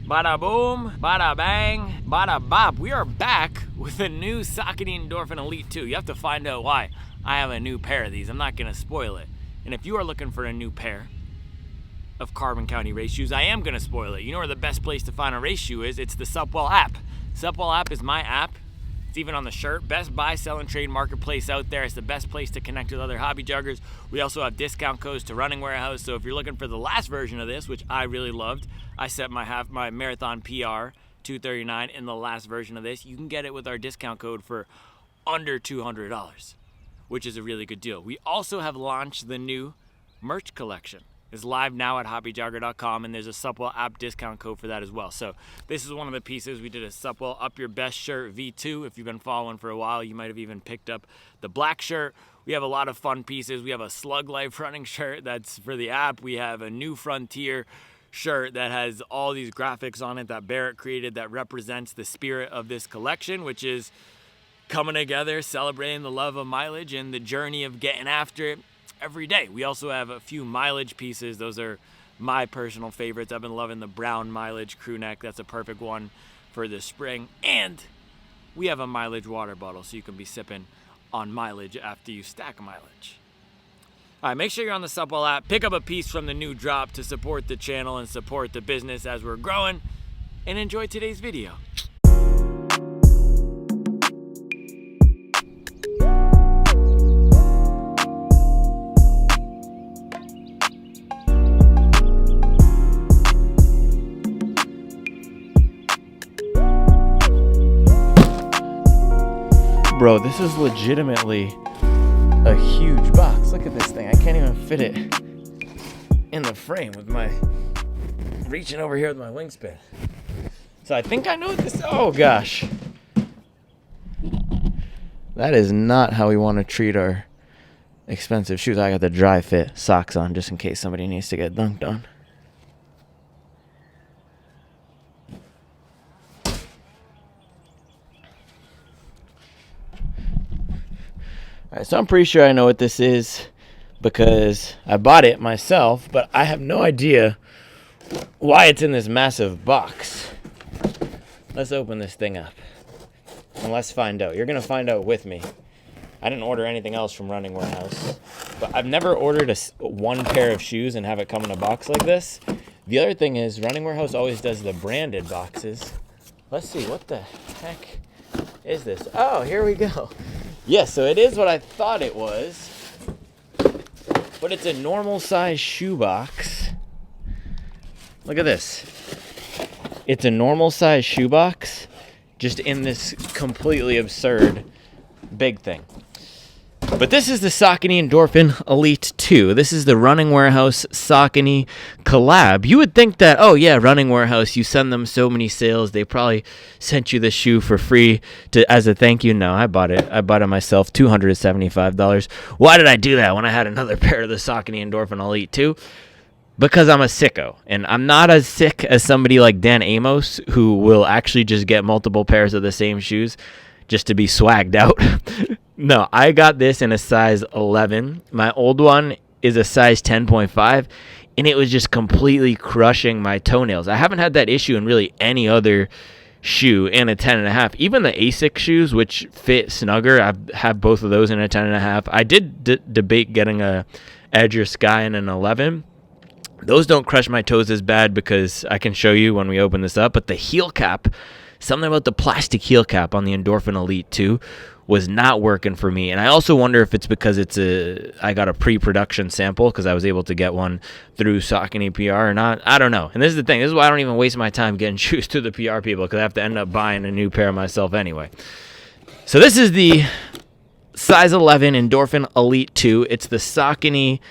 Bada boom, bada bang, bada bop. We are back with a new Saucony Endorphin Elite 2. You have to find out why I have a new pair of these. I'm not going to spoil it. And if you are looking for a new pair of Carbon County race shoes, I am going to spoil it. You know where the best place to find a race shoe is? It's the Supwell app. Supwell app is my app. It's even on the shirt. Best buy, sell, and trade marketplace out there. It's the best place to connect with other hobby joggers. We also have discount codes to Running Warehouse. So if you're looking for the last version of this, which I really loved, I set my marathon PR 239 in the last version of this. You can get it with our discount code for under $200, which is a really good deal. We also have launched the new merch collection. It's live now at hobbyjogger.com, and there's a Supwell app discount code for that as well. So this is one of the pieces. We did a Supwell Up Your Best shirt V2. If you've been following for a while, you might have even picked up the black shirt. We have a lot of fun pieces. We have a Slug Life running shirt that's for the app. We have a New Frontier shirt that has all these graphics on it that Barrett created that represents the spirit of this collection, which is coming together, celebrating the love of mileage and the journey of getting after it every day. We also have a few mileage pieces. Those are my personal favorites. I've been loving the brown mileage crew neck. That's a perfect one for the spring. And we have a mileage water bottle so you can be sipping on mileage after you stack mileage. All right, make sure you're on the Supwell app. Pick up a piece from the new drop to support the channel and support the business as we're growing. And enjoy today's video. Bro, this is legitimately a huge box. Look at this thing. I can't even fit it in the frame with my reaching over here with my wingspan. So I think I know what this. Oh gosh, that is not how we want to treat our expensive shoes. I got the dry fit socks on just in case somebody needs to get dunked on. All right, so I'm pretty sure I know what this is because I bought it myself, but I have no idea why it's in this massive box. Let's open this thing up and let's find out. You're going to find out with me. I didn't order anything else from Running Warehouse, but I've never ordered one pair of shoes and have it come in a box like this. The other thing is Running Warehouse always does the branded boxes. Let's see, what the heck is this? Oh, here we go. Yes, so it is what I thought it was, but it's a normal size shoebox. Look at this. It's a normal size shoebox, just in this completely absurd big thing. But this is the Saucony Endorphin Elite 2. This is the Running Warehouse Saucony collab. You would think that, oh yeah, Running Warehouse, you send them so many sales, they probably sent you the shoe for free as a thank you. No, I bought it. I bought it myself, $275. Why did I do that when I had another pair of the Saucony Endorphin Elite 2? Because I'm a sicko, and I'm not as sick as somebody like Dan Amos, who will actually just get multiple pairs of the same shoes just to be swagged out. No, I got this in a size 11. My old one is a size 10.5, and it was just completely crushing my toenails. I haven't had that issue in really any other shoe in a 10.5. Even the ASIC shoes, which fit snugger, I have both of those in a 10.5. I did debate getting a Edge or Sky in an 11. Those don't crush my toes as bad because I can show you when we open this up. But the heel cap, something about the plastic heel cap on the Endorphin Elite 2 was not working for me. And I also wonder if it's because I got a pre-production sample because I was able to get one through Saucony PR or not. I don't know. And this is the thing. This is why I don't even waste my time getting shoes to the PR people, because I have to end up buying a new pair myself anyway. So this is the size 11 Endorphin Elite 2. It's the Saucony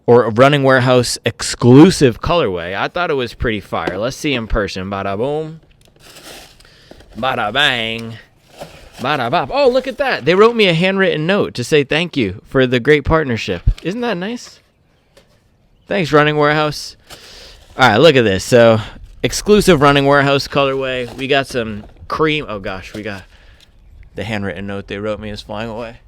or Running Warehouse exclusive colorway. I thought it was pretty fire. Let's see in person. Bada boom. Bada bang. Bada bop. Oh, look at that. They wrote me a handwritten note to say thank you for the great partnership. Isn't that nice? Thanks, Running Warehouse. All right, look at this. So, exclusive Running Warehouse colorway. We got some cream. Oh, gosh, we got the handwritten note they wrote me is flying away.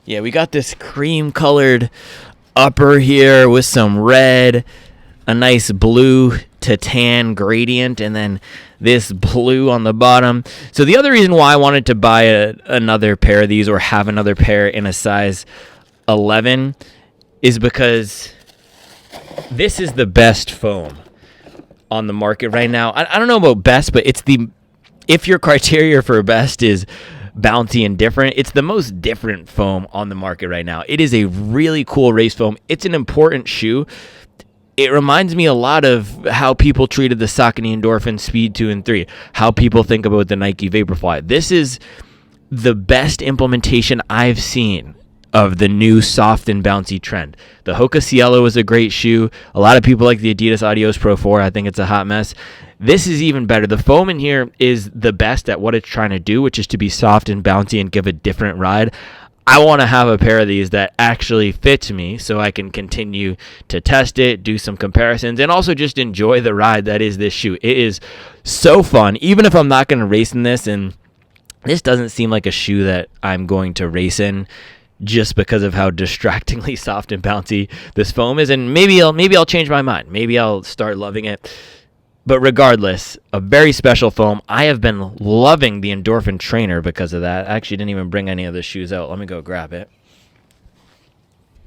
Yeah, we got this cream colored upper here with some red, a nice blue to tan gradient, and then this blue on the bottom. So the other reason why I wanted to buy another pair of these, or have another pair in a size 11, is because this is the best foam on the market right now. I don't know about best, but if your criteria for best is bouncy and different, it's the most different foam on the market right now. It is a really cool race foam. It's an important shoe. It reminds me a lot of how people treated the Saucony Endorphin Speed 2 and 3, how people think about the Nike Vaporfly. This is the best implementation I've seen of the new soft and bouncy trend. The Hoka Cielo is a great shoe. A lot of people like the Adidas Adios Pro 4. I think it's a hot mess. This is even better. The foam in here is the best at what it's trying to do, which is to be soft and bouncy and give a different ride. I want to have a pair of these that actually fits me so I can continue to test it, do some comparisons, and also just enjoy the ride that is this shoe. It is so fun, even if I'm not going to race in this, and this doesn't seem like a shoe that I'm going to race in just because of how distractingly soft and bouncy this foam is, and maybe I'll change my mind. Maybe I'll start loving it. But regardless, a very special foam. I have been loving the Endorphin Trainer because of that. I actually didn't even bring any of the shoes out. Let me go grab it.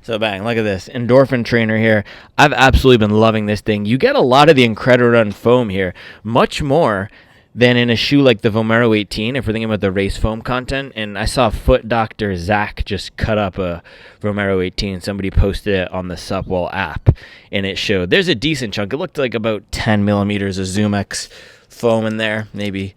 So bang, look at this. Endorphin Trainer here. I've absolutely been loving this thing. You get a lot of the Incredirun foam here, much more than in a shoe like the Vomero 18, if we're thinking about the race foam content. And I saw Foot Doctor Zach just cut up a Vomero 18. Somebody posted it on the Supwell app, and it showed there's a decent chunk. It looked like about 10 millimeters of ZoomX foam in there, maybe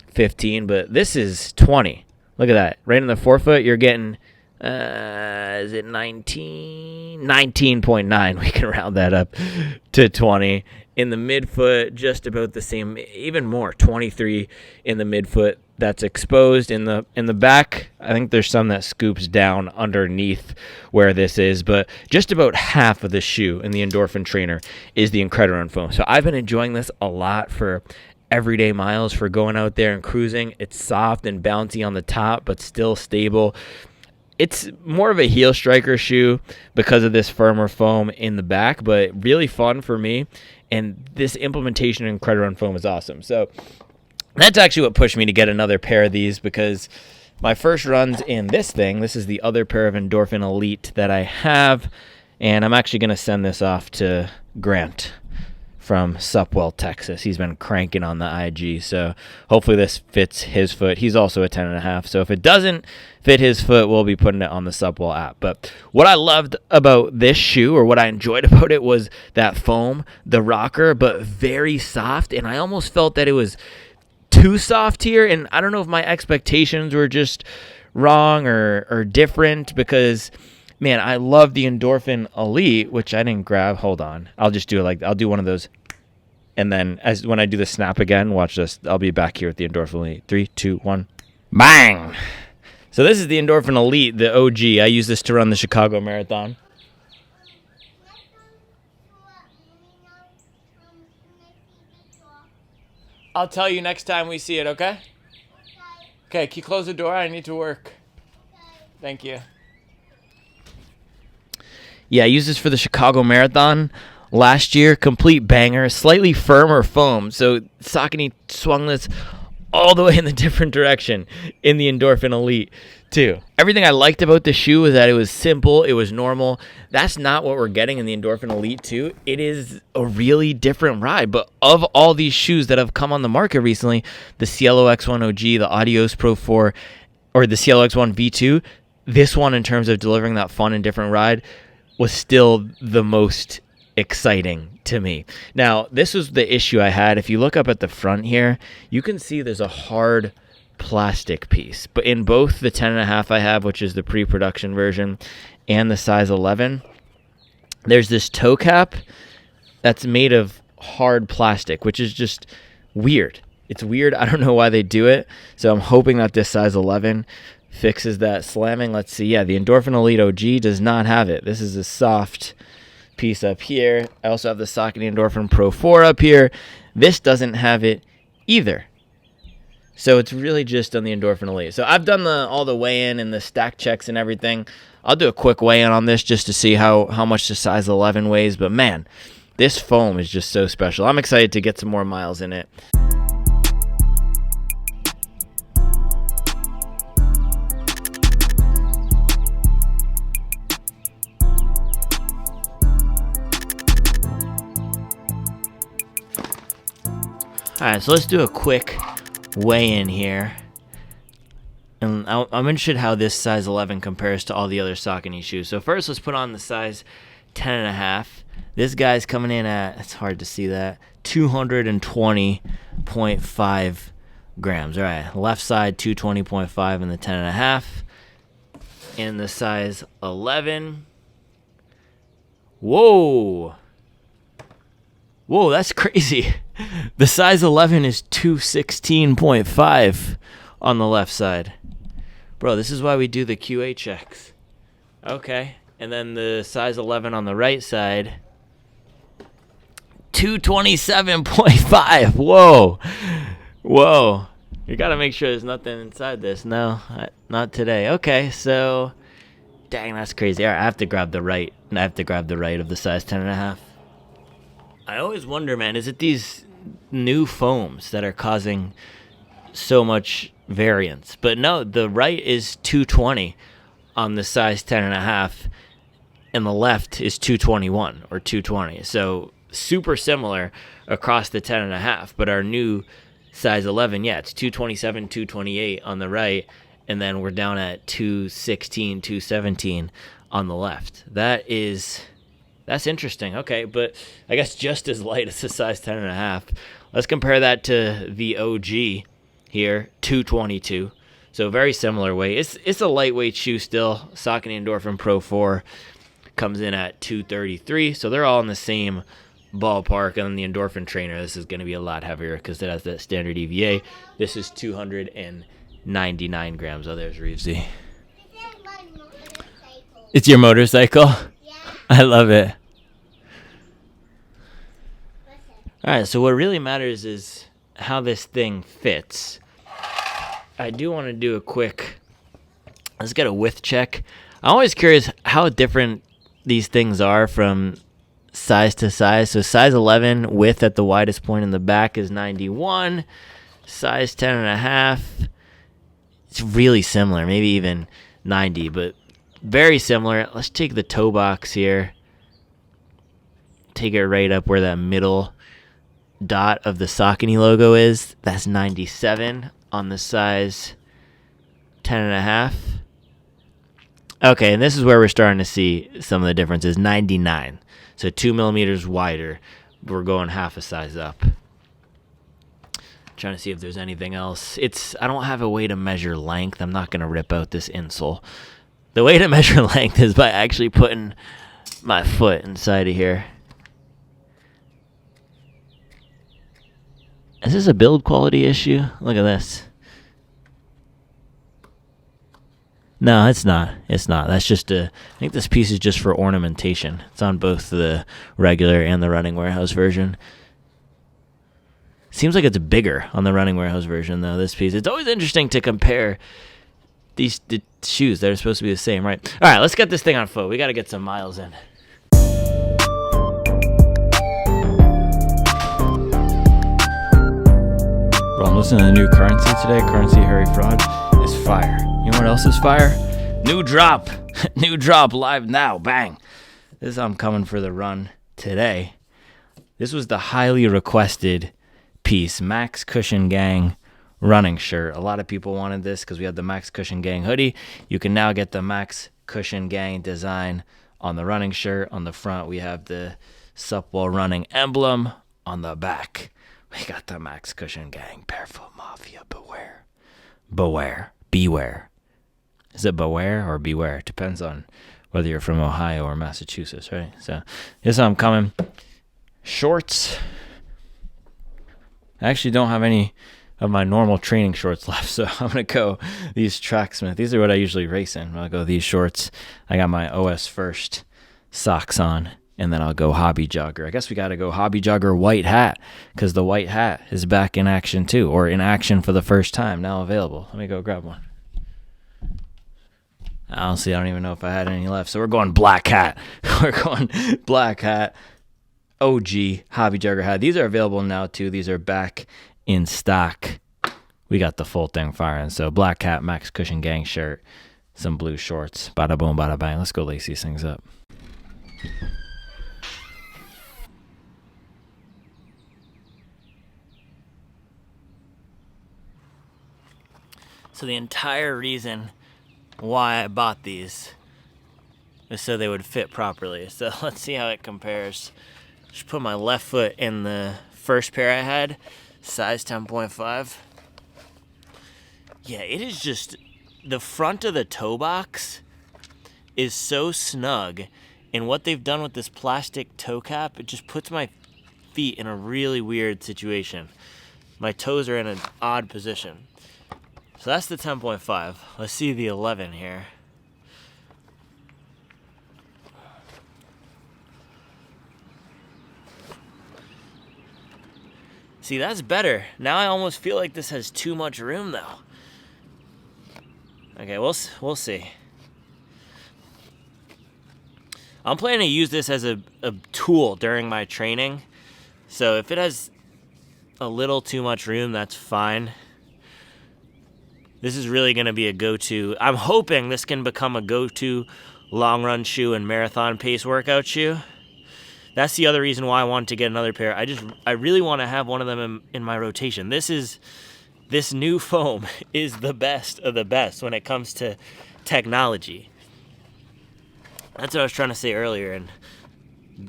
15, but this is 20. Look at that. Right in the forefoot, you're getting, is it 19? 19.9. We can round that up to 20. In the midfoot, just about the same, even more, 23 in the midfoot that's exposed. In the back, I think there's some that scoops down underneath where this is, but just about half of the shoe in the Endorphin Trainer is the Incredirun foam. So I've been enjoying this a lot for everyday miles, for going out there and cruising. It's soft and bouncy on the top, but still stable. It's more of a heel striker shoe because of this firmer foam in the back, but really fun for me. And this implementation in Incredirun foam is awesome. So that's actually what pushed me to get another pair of these, because my first runs in this thing, this is the other pair of Endorphin Elite that I have. And I'm actually going to send this off to Grant from Supwell, Texas. He's been cranking on the IG, so hopefully this fits his foot. He's also a 10.5, so if it doesn't fit his foot, we'll be putting it on the Supwell app. But what I loved about this shoe, or what I enjoyed about it, was that foam, the rocker, but very soft, and I almost felt that it was too soft here, and I don't know if my expectations were just wrong or different, because man, I love the Endorphin Elite, which I didn't grab. Hold on. I'll just do it like, I'll do one of those. And then when I do the snap again, watch this. I'll be back here with the Endorphin Elite. 3, 2, 1. Bang! So this is the Endorphin Elite, the OG. I use this to run the Chicago Marathon. I'll tell you next time we see it, okay? Okay, can you close the door? I need to work. Thank you. Yeah, I used this for the Chicago Marathon last year. Complete banger, slightly firmer foam. So Saucony swung this all the way in the different direction in the Endorphin Elite too. Everything I liked about the shoe was that it was simple, it was normal. That's not what we're getting in the Endorphin Elite 2. It is a really different ride. But of all these shoes that have come on the market recently, the Cielo X1 OG, the Adios Pro 4, or the Cielo X1 V2, this one, in terms of delivering that fun and different ride, was still the most exciting to me. Now, this was the issue I had. If you look up at the front here, you can see there's a hard plastic piece. But in both the 10.5 I have, which is the pre-production version, and the size 11, there's this toe cap that's made of hard plastic, which is just weird. It's weird. I don't know why they do it. So I'm hoping that this size 11 fixes that slamming. Let's see. Yeah, the Endorphin Elite OG does not have it. This is a soft piece up here. I also have the Saucony Endorphin Pro 4 up here. This doesn't have it either. So it's really just on the Endorphin Elite. So I've done all the weigh-in and the stack checks and everything. I'll do a quick weigh-in on this just to see how much the size 11 weighs. But man, this foam is just so special. I'm excited to get some more miles in it. Alright, so let's do a quick weigh-in here. And I'm interested how this size 11 compares to all the other Saucony shoes. So first, let's put on the size 10.5. This guy's coming in at, it's hard to see that, 220.5 grams. All right, left side 220.5 in the 10.5. In the size 11. Whoa, that's crazy. The size 11 is 216.5 on the left side. Bro, this is why we do the QA checks. Okay. And then the size 11 on the right side, 227.5. Whoa. You got to make sure there's nothing inside this. No, not today. Okay, so, dang, that's crazy. All right, I have to grab the right. I have to grab the right of the size 10.5. I always wonder, man, is it these new foams that are causing so much variance? But no, the right is 220 on the size 10.5, and the left is 221 or 220. So super similar across the 10.5, but our new size 11, yeah, it's 227, 228 on the right, and then we're down at 216, 217 on the left. That's interesting. Okay, but I guess just as light as the size 10.5. Let's compare that to the OG here, 222. So very similar weight. It's a lightweight shoe still. Saucony Endorphin Pro 4 comes in at 233. So they're all in the same ballpark. And then the Endorphin Trainer, this is going to be a lot heavier because it has that standard EVA. This is 299 grams. Oh, there's Reevesy. It's your motorcycle? Yeah. I love it. All right, so what really matters is how this thing fits. I do want to do a quick, let's get a width check. I'm always curious how different these things are from size to size. So size 11 width at the widest point in the back is 91. Size 10.5, it's really similar, maybe even 90, but very similar. Let's take the toe box here. Take it right up where that middle dot of the Saucony logo is. That's 97 on the size 10.5. Okay, and this is where we're starting to see some of the differences. 99. So 2 millimeters wider. We're going half a size up. Trying to see if there's anything else. I don't have a way to measure length. I'm not going to rip out this insole. The way to measure length is by actually putting my foot inside of here. Is this a build quality issue? Look at this. No, it's not. It's not. That's just I think this piece is just for ornamentation. It's on both the regular and the Running Warehouse version. Seems like it's bigger on the Running Warehouse version, though, this piece. It's always interesting to compare the shoes that are supposed to be the same, right? All right, let's get this thing on foot. We got to get some miles in. Bro, I'm listening to the new Currency today. Currency Hurry Fraud is fire. You know what else is fire? New drop. New drop live now. Bang. This is how I'm coming for the run today. This was the highly requested piece. Max Cushion Gang running shirt. A lot of people wanted this because we had the Max Cushion Gang hoodie. You can now get the Max Cushion Gang design on the running shirt. On the front, we have the Sup While Running emblem. On the back, we got the Max Cushion Gang. Barefoot Mafia, beware. Beware. Beware. Is it beware or beware? Depends on whether you're from Ohio or Massachusetts, right? So here's how I'm coming. Shorts. I actually don't have any of my normal training shorts left, so I'm going to go these Tracksmith. These are what I usually race in. I'll go these shorts. I got my OS First socks on, and then I'll go hobby jogger. I guess we got to go hobby jogger white hat, because the white hat is back in action too, or in action for the first time, now available. Let me go grab one. Honestly, I don't even know if I had any left. So we're going black hat. We're going black hat, OG hobby jogger hat. These are available now too. These are back in stock. We got the full thing firing. So black hat, max cushion gang shirt, some blue shorts. Bada boom, bada bang. Let's go lace these things up. So the entire reason why I bought these is so they would fit properly. So let's see how it compares. Just put my left foot in the first pair I had, size 10.5. Yeah, it is just, the front of the toe box is so snug, and what they've done with this plastic toe cap, it just puts my feet in a really weird situation. My toes are in an odd position. So that's the 10.5. Let's see the 11 here. See, that's better. Now I almost feel like this has too much room, though. Okay, we'll see. I'm planning to use this as a tool during my training. So if it has a little too much room, that's fine. This is really going to be a go-to. I'm hoping this can become a go-to long run shoe and marathon pace workout shoe. That's the other reason why I wanted to get another pair. I really want to have one of them in my rotation. This new foam is the best of the best when it comes to technology. That's what I was trying to say earlier, and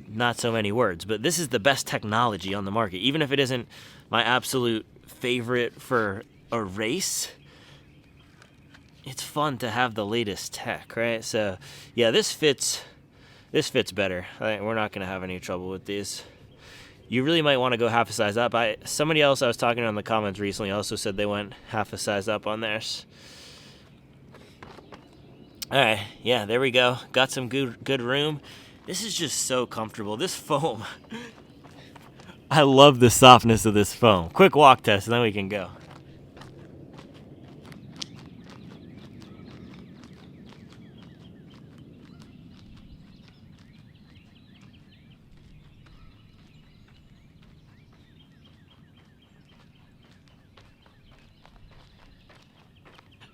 not so many words, but this is the best technology on the market. Even if it isn't my absolute favorite for a race, it's fun to have the latest tech, right? So yeah, this fits better. We're not going to have any trouble with these. You really might want to go half a size up. Somebody else I was talking to in the comments recently also said they went half a size up on theirs. All right, yeah, there we go. Got some good room. This is just so comfortable. This foam, I love the softness of this foam. Quick walk test, and then we can go.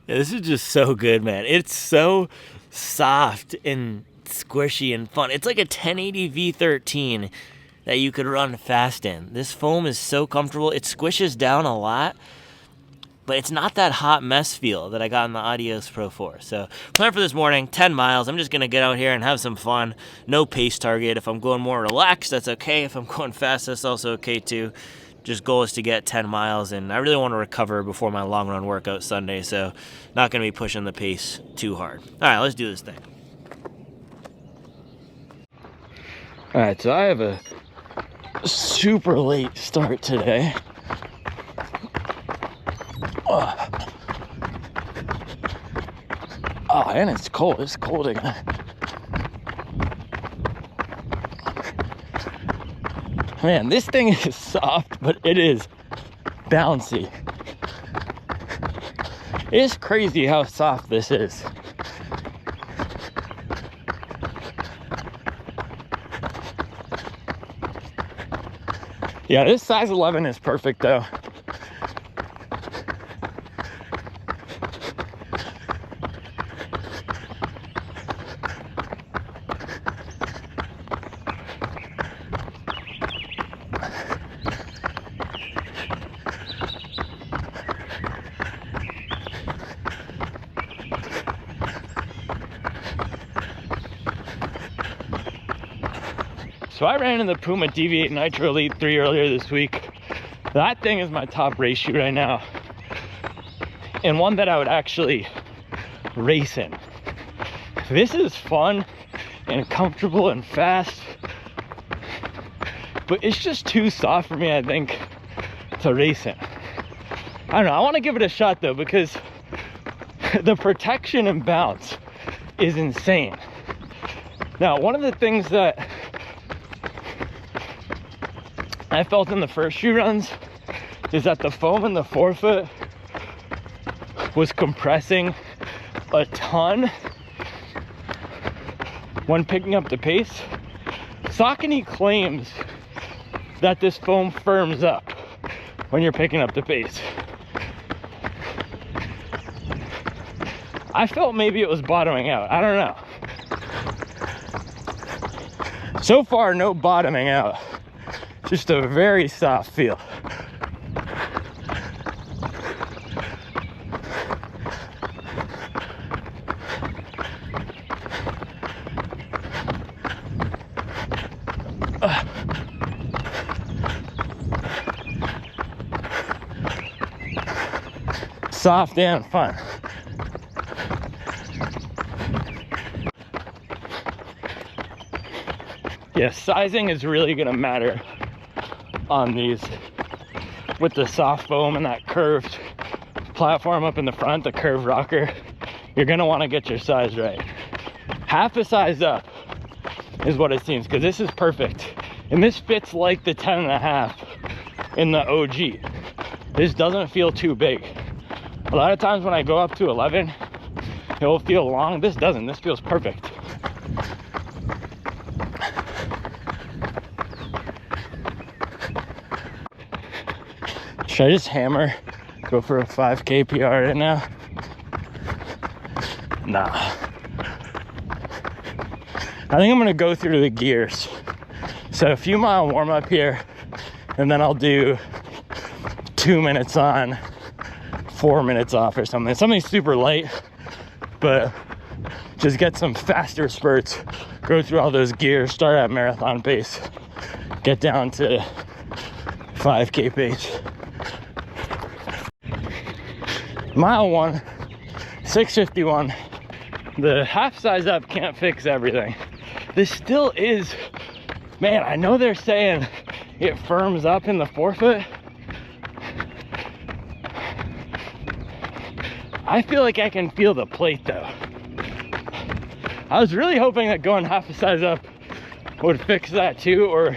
Yeah, this is just so good, man. It's so soft and squishy and fun. It's like a 1080 V13 that you could run fast in. This foam is so comfortable. It squishes down a lot, but it's not that hot mess feel that I got in the Adios Pro 4. So plan for this morning, 10 miles. I'm just going to get out here and have some fun. No pace target. If I'm going more relaxed, that's okay. If I'm going fast, that's also okay too. Just goal is to get 10 miles, and I really want to recover before my long run workout Sunday, so not going to be pushing the pace too hard. All right, let's do this thing. All right, so I have a super late start today. Oh, and it's cold. It's cold again. Man, this thing is soft, but it is bouncy. It's crazy how soft this is. Yeah, this size 11 is perfect though. So I ran in the Puma Deviate Nitro Elite 3 earlier this week. That thing is my top race shoe right now, and one that I would actually race in. This is fun and comfortable and fast, but it's just too soft for me, I think, to race in. I don't know, I want to give it a shot though, because the protection and bounce is insane. Now, one of the things that I felt in the first few runs is that the foam in the forefoot was compressing a ton when picking up the pace. Saucony claims that this foam firms up when you're picking up the pace. I felt maybe it was bottoming out. I don't know. So far, no bottoming out. Just a very soft feel. Soft and fun. Yeah, sizing is really gonna matter on these with the soft foam and that curved platform up in the front, the curved rocker. You're gonna want to get your size right. Half a size up is what it seems, because this is perfect, and this fits like the 10.5 in the OG. This doesn't feel too big. A lot of times when I go up to 11, it will feel long. This doesn't. This feels perfect. Should I just hammer, go for a 5K PR right now? Nah. I think I'm gonna go through the gears. So a few mile warm up here, and then I'll do 2 minutes on, 4 minutes off or something. Something super light, but just get some faster spurts, go through all those gears, start at marathon pace, get down to 5K pace. Mile 1, 6:51. The half size up can't fix everything. This still is, man, I know they're saying it firms up in the forefoot. I feel like I can feel the plate though. I was really hoping that going half a size up would fix that too, or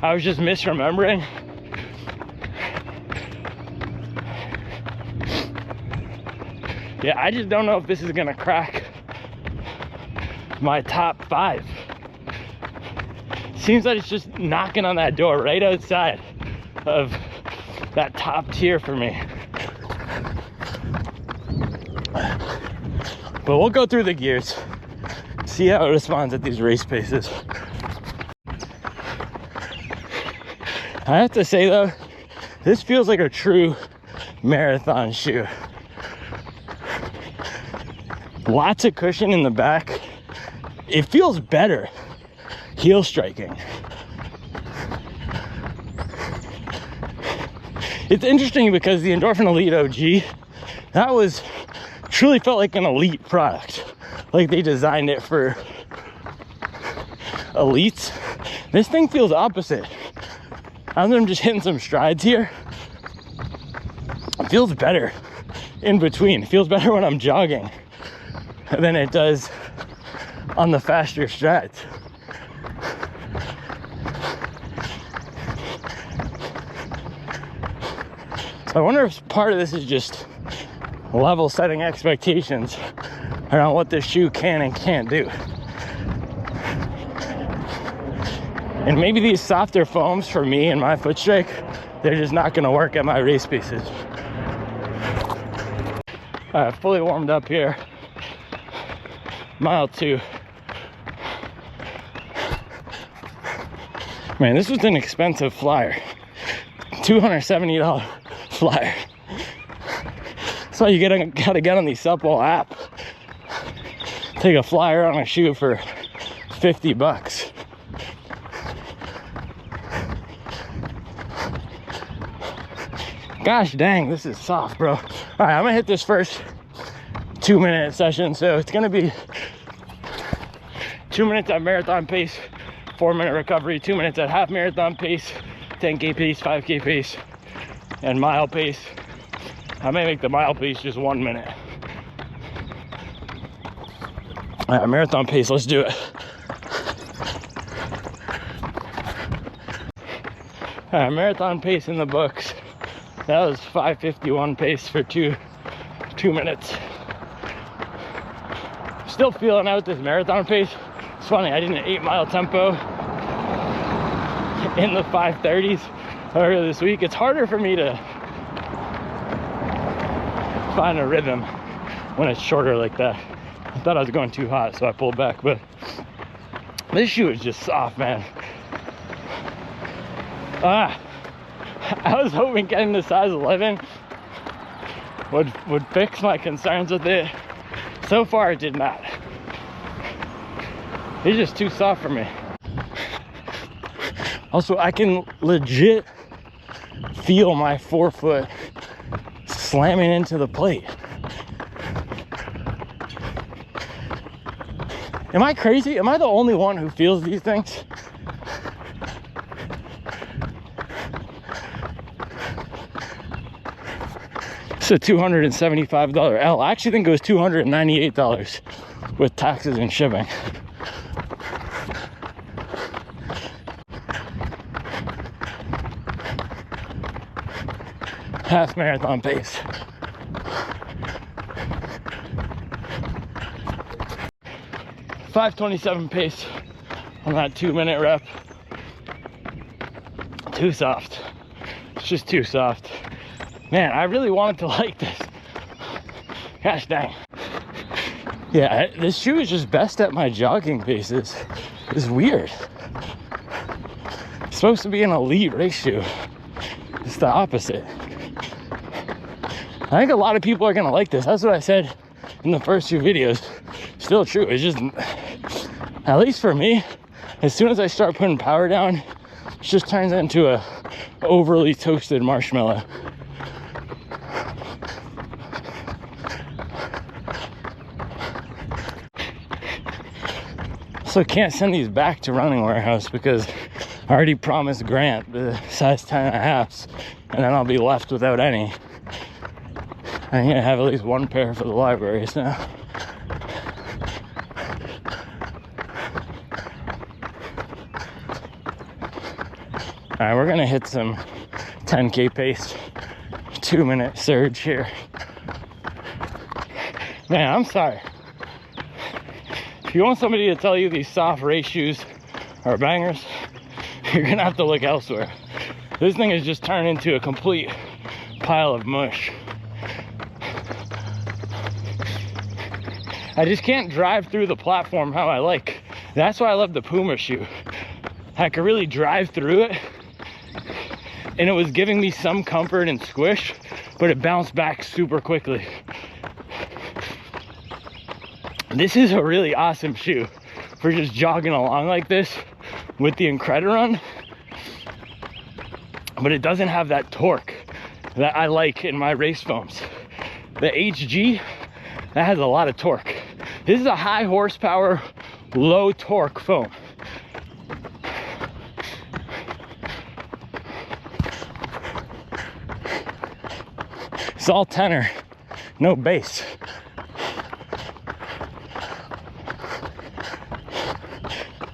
I was just misremembering. Yeah, I just don't know if this is gonna crack my top 5. Seems like it's just knocking on that door right outside of that top tier for me. But we'll go through the gears, see how it responds at these race paces. I have to say though, this feels like a true marathon shoe. Lots of cushion in the back. It feels better heel striking. It's interesting because the Endorphin Elite OG, that was truly felt like an elite product. Like they designed it for elites. This thing feels opposite. As I'm just hitting some strides here, it feels better in between. It feels better when I'm jogging than it does on the faster strides. So I wonder if part of this is just level setting expectations around what this shoe can and can't do. And maybe these softer foams for me and my foot strike, they're just not gonna work at my race pieces. All right, fully warmed up here. Mile 2. Man, this was an expensive flyer. $270 flyer. That's why you gotta get on the Supple app. Take a flyer on a shoe for $50. Gosh dang, this is soft, bro. All right, I'm gonna hit this first 2-minute session. So it's gonna be 2 minutes at marathon pace, 4-minute recovery, 2 minutes at half marathon pace, 10K pace, 5K pace, and mile pace. I may make the mile pace just 1 minute. All right, marathon pace, let's do it. All right, marathon pace in the books. That was 5:51 pace for two minutes. Still feeling out this marathon pace. It's funny, I did an 8-mile tempo in the 5:30s earlier this week. It's harder for me to find a rhythm when it's shorter like that. I thought I was going too hot, so I pulled back, but this shoe is just soft, man. I was hoping getting the size 11 would fix my concerns with it. So far, it did not. It's just too soft for me. Also, I can legit feel my forefoot slamming into the plate. Am I crazy? Am I the only one who feels these things? It's a $275 L. I actually think it was $298 with taxes and shipping. Half marathon pace. .527 pace on that 2-minute rep. Too soft. It's just too soft. Man, I really wanted to like this. Gosh dang. Yeah, this shoe is just best at my jogging paces. It's weird. It's supposed to be an elite race shoe. It's the opposite. I think a lot of people are gonna like this. That's what I said in the first few videos. Still true. It's just, at least for me, as soon as I start putting power down, it just turns into a overly toasted marshmallow. So can't send these back to Running Warehouse because I already promised Grant the size 10.5s, and then I'll be left without any. I need to have at least one pair for the libraries now. All right, we're gonna hit some 10K pace, 2-minute surge here. Man, I'm sorry. If you want somebody to tell you these soft race shoes are bangers, you're gonna have to look elsewhere. This thing has just turned into a complete pile of mush. I just can't drive through the platform how I like. That's why I love the Puma shoe. I could really drive through it, and it was giving me some comfort and squish, but it bounced back super quickly. This is a really awesome shoe for just jogging along like this with the Incredirun, but it doesn't have that torque that I like in my race foams. The HG, that has a lot of torque. This is a high horsepower, low torque foam. It's all tenor, no base.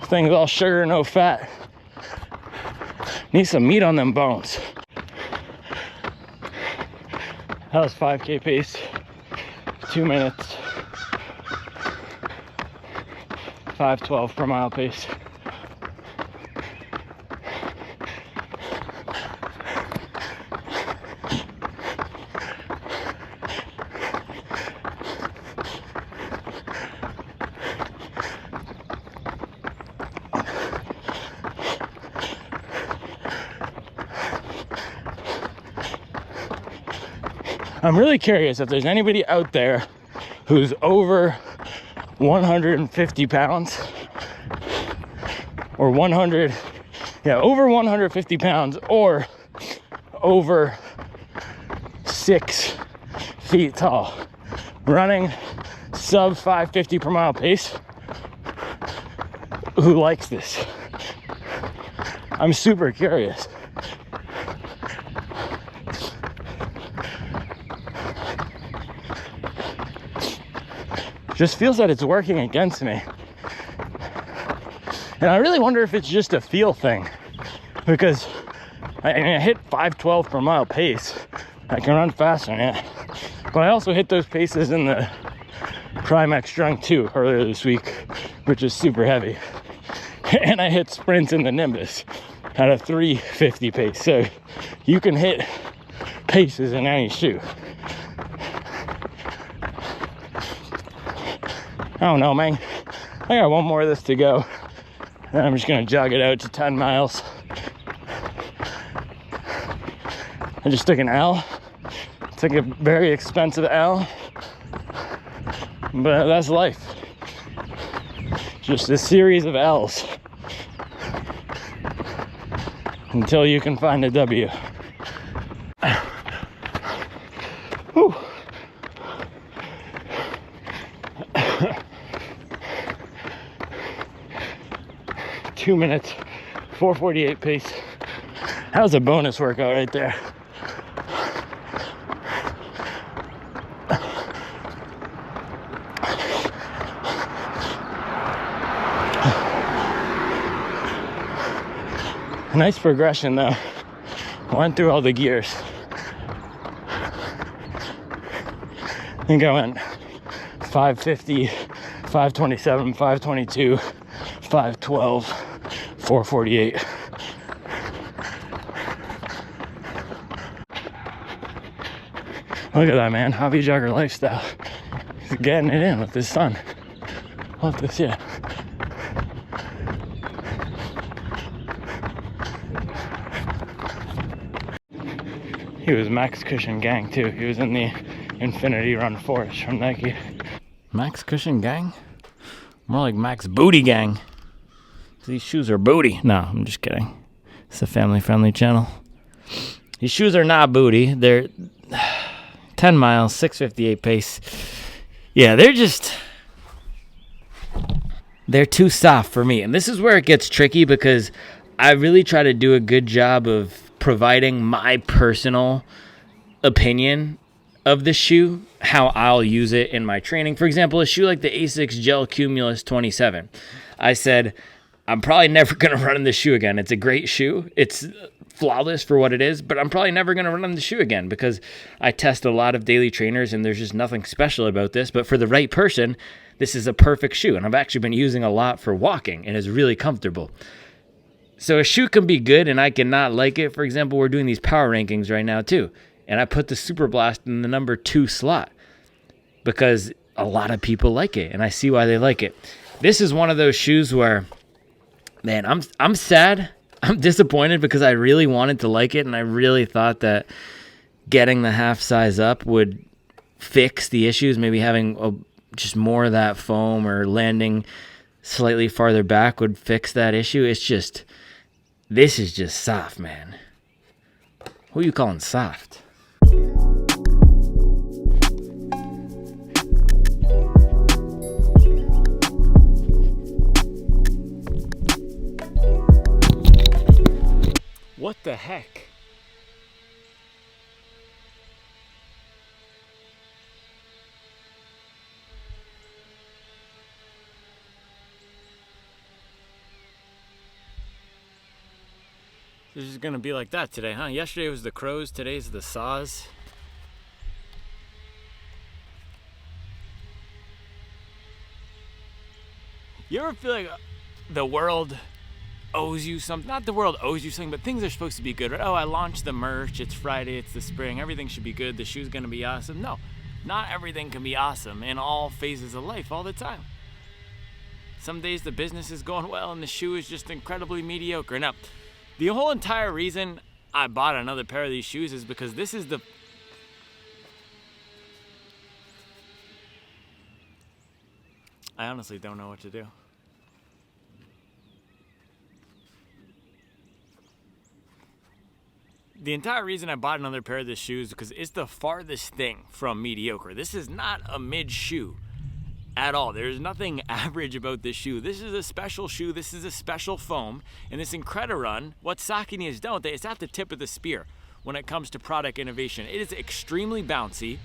Thing's all sugar, no fat. Need some meat on them bones. That was 5K pace, 2 minutes, 5:12 per mile pace. I'm really curious if there's anybody out there who's over 150 pounds or over 150 pounds or over 6 feet tall, running sub 550 per mile pace, who likes this. I'm super curious. Just feels that it's working against me. And I really wonder if it's just a feel thing, because I hit 5:12 per mile pace. I can run faster than it. But I also hit those paces in the Primex Strung 2 earlier this week, which is super heavy. And I hit sprints in the Nimbus at a 3:50 pace. So you can hit paces in any shoe. I don't know, man. I got one more of this to go. And I'm just gonna jog it out to 10 miles. I just took an L. It's like a very expensive L. But that's life. Just a series of L's. Until you can find a W. Whew. 2 minutes, 4:48 pace. That was a bonus workout right there. Nice progression though. Went through all the gears. I think I went 550, 527, 522, 512, 448. Look at that, man. Hobby jogger lifestyle. He's getting it in with his son. Love this, yeah. He was Max Cushion Gang too. He was in the Incredirun Force from Nike. Max Cushion Gang? More like Max Booty Gang. These shoes are booty. No, I'm just kidding. It's a family-friendly channel. These shoes are not booty. They're 10 miles, 6:58 pace. Yeah, they're too soft for me. And this is where it gets tricky because I really try to do a good job of providing my personal opinion of the shoe, how I'll use it in my training. For example, a shoe like the Asics Gel Cumulus 27. I said, I'm probably never going to run in this shoe again. It's a great shoe. It's flawless for what it is, but I'm probably never going to run in the shoe again because I test a lot of daily trainers and there's just nothing special about this. But for the right person, this is a perfect shoe. And I've actually been using a lot for walking and it's really comfortable. So a shoe can be good and I cannot like it. For example, we're doing these power rankings right now too. And I put the Super Blast in the number 2 slot because a lot of people like it and I see why they like it. This is one of those shoes where, man, I'm sad. I'm disappointed because I really wanted to like it and I really thought that getting the half size up would fix the issues. Maybe having just more of that foam or landing slightly farther back would fix that issue. It's just, this is just soft, man. Who are you calling soft? What the heck? This is gonna be like that today, huh? Yesterday was the crows, today's the saws. You ever feel like the world owes you something? Not the world owes you something, but things are supposed to be good, right? Oh, I launched the merch, it's Friday, it's the spring, everything should be good, the shoe's gonna be awesome. No, not everything can be awesome in all phases of life all the time. Some days the business is going well and the shoe is just incredibly mediocre. Now, the whole entire reason I bought another pair of these shoes is because this is the... I honestly don't know what to do. The entire reason I bought another pair of these shoes is because it's the farthest thing from mediocre. This is not a mid shoe at all. There's nothing average about this shoe. This is a special shoe. This is a special foam. And this Incredirun, what Saucony has done, it's at the tip of the spear when it comes to product innovation. It is extremely bouncy.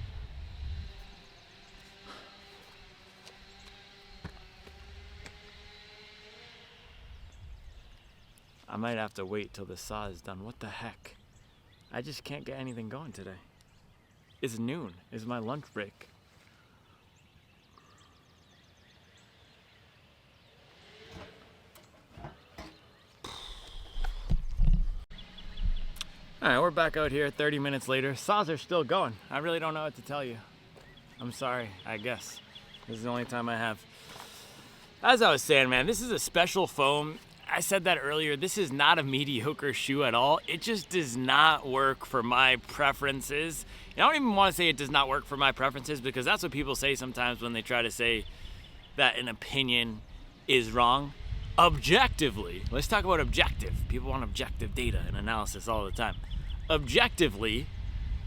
I might have to wait till the saw is done. What the heck? I just can't get anything going today. It's noon. It's my lunch break. All right, we're back out here 30 minutes later. Saws are still going. I really don't know what to tell you. I'm sorry, I guess. This is the only time I have. As I was saying, man, this is a special foam. I said that earlier. This is not a mediocre shoe at all. It just does not work for my preferences. And I don't even want to say it does not work for my preferences, because that's what people say sometimes when they try to say that an opinion is wrong. Objectively, let's talk about objective. People want objective data and analysis all the time. Objectively,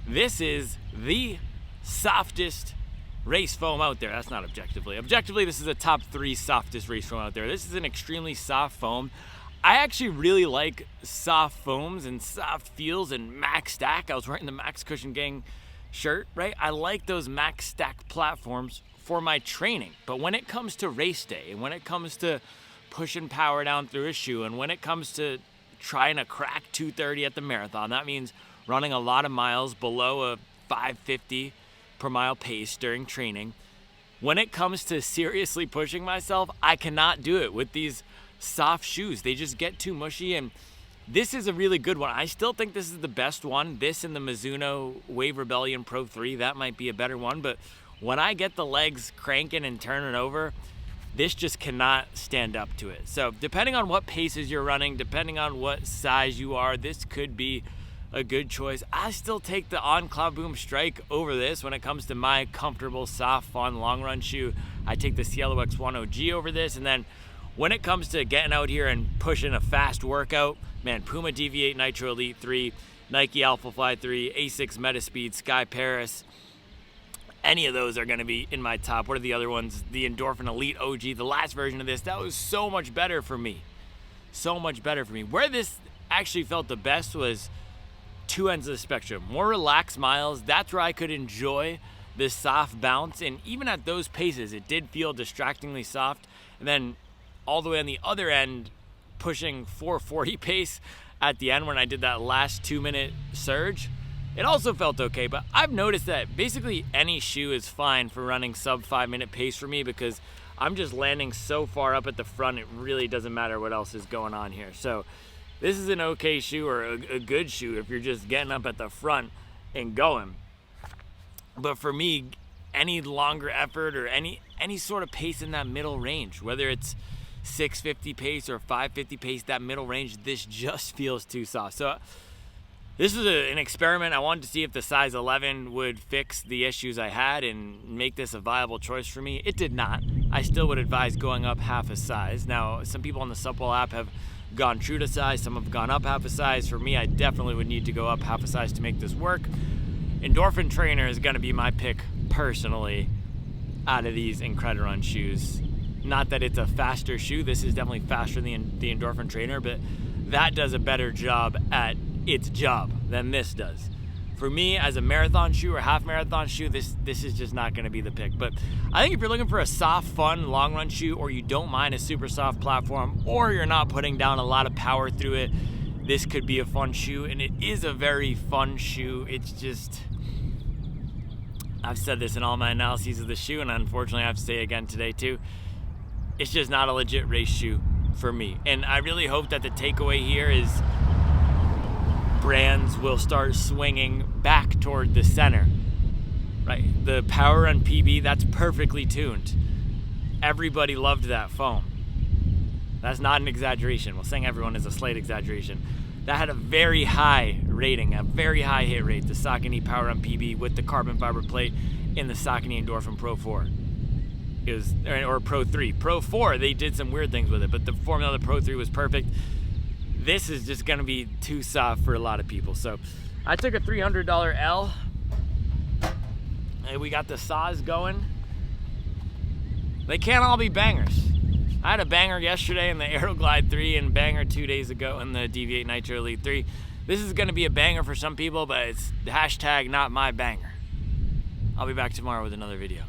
this is the softest race foam out there. That's not objectively. Objectively, this is the top 3 softest race foam out there. This is an extremely soft foam. I actually really like soft foams and soft feels and Max Stack. I was wearing the Max Cushion Gang shirt, right? I like those Max Stack platforms for my training. But when it comes to race day, and when it comes to pushing power down through a shoe, and when it comes to trying to crack 230 at the marathon, that means running a lot of miles below a 550 per mile pace during training. When it comes to seriously pushing myself, I cannot do it with these soft shoes. They just get too mushy, and this is a really good one. I still think this is the best one. This and the Mizuno Wave Rebellion Pro 3, that might be a better one, but when I get the legs cranking and turning over, this just cannot stand up to it. So depending on what paces you're running, depending on what size you are, this could be a good choice. I still take the On Cloud Boom Strike over this when it comes to my comfortable, soft, fun, long run shoe. I take the Cielo X1 OG over this. And then when it comes to getting out here and pushing a fast workout, man, Puma DV8 Nitro Elite 3, Nike Alphafly 3, Asics Metaspeed, Sky Paris, any of those are going to be in my top. What are the other ones? The Endorphin Elite OG, the last version of this, that was so much better for me. So much better for me. Where this actually felt the best was two ends of the spectrum. More relaxed miles, that's where I could enjoy this soft bounce. And even at those paces, it did feel distractingly soft. And then all the way on the other end, pushing 440 pace at the end when I did that last 2-minute surge, it also felt okay. But I've noticed that basically any shoe is fine for running sub 5-minute pace for me, because I'm just landing so far up at the front, it really doesn't matter what else is going on here. So this is an okay shoe, or a good shoe if you're just getting up at the front and going. But for me, any longer effort or any sort of pace in that middle range, whether it's 650 pace or 550 pace, that middle range, this just feels too soft. So this is an experiment. I wanted to see if the size 11 would fix the issues I had and make this a viable choice for me. It did not. I still would advise going up half a size. Now, some people on the Supwell app have gone true to size. Some have gone up half a size. For me, I definitely would need to go up half a size to make this work. Endorphin Trainer is going to be my pick personally out of these Incredirun shoes. Not that it's a faster shoe. This is definitely faster than the Endorphin Trainer, but that does a better job at its job than this does. For me, as a marathon shoe or half marathon shoe, this is just not going to be the pick. But I think if you're looking for a soft, fun, long run shoe, or you don't mind a super soft platform, or you're not putting down a lot of power through it, this could be a fun shoe. And it is a very fun shoe. It's just, I've said this in all my analyses of the shoe, and unfortunately I have to say it again today too, it's just not a legit race shoe for me. And I really hope that the takeaway here is brands will start swinging back toward the center, right? The Power Run PB, that's perfectly tuned. Everybody loved that foam. That's not an exaggeration. Well, saying everyone is a slight exaggeration. That had a very high rating, a very high hit rate, the Saucony Power Run PB with the carbon fiber plate in the Saucony Endorphin Pro 4. It was, or Pro 3. Pro 4, they did some weird things with it, but the formula of the Pro 3 was perfect. This is just gonna be too soft for a lot of people. So I took a $300 L. And we got the saws going. They can't all be bangers. I had a banger yesterday in the Aeroglide 3 and banger 2 days ago in the DV8 Nitro Elite 3. This is gonna be a banger for some people, but it's hashtag not my banger. I'll be back tomorrow with another video.